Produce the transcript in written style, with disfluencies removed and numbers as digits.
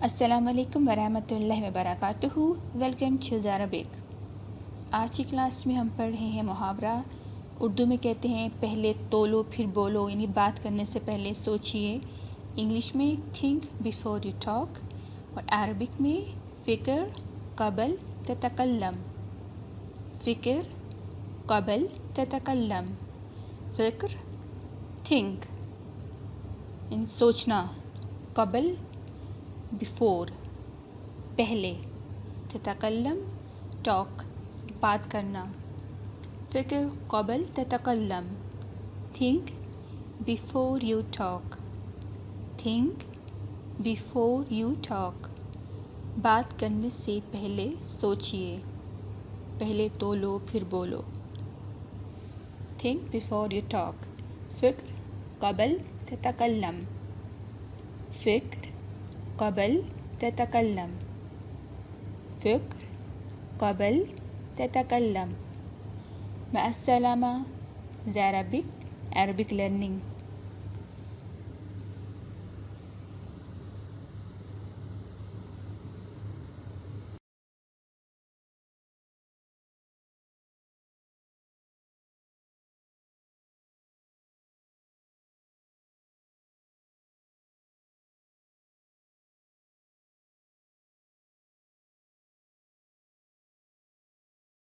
السلام علیکم ورحمۃ اللہ وبرکاتہ. Welcome to Arabic. آج کی کلاس میں ہم پڑھ رہے ہیں محاورہ. اردو میں کہتے ہیں پہلے تولو پھر بولو، یعنی بات کرنے سے پہلے سوچئے. انگلش میں تھنک بیفور یو ٹاک، اور عربک میں فکر قبل تتکلم. فکر قبل تتکلم. فکر تھنک یعنی سوچنا، قبل بیفور پہلے، تتکلم ٹاک بات کرنا. فکر قبل تتکلم، think before you talk. Think before you talk, بات کرنے سے پہلے سوچئے. پہلے تولو پھر بولو. Think before you talk. فکر قبل تتکلم. فکر قبل تتکلم. فکر قبل تتکلم. مع السلامة. Arabic learning.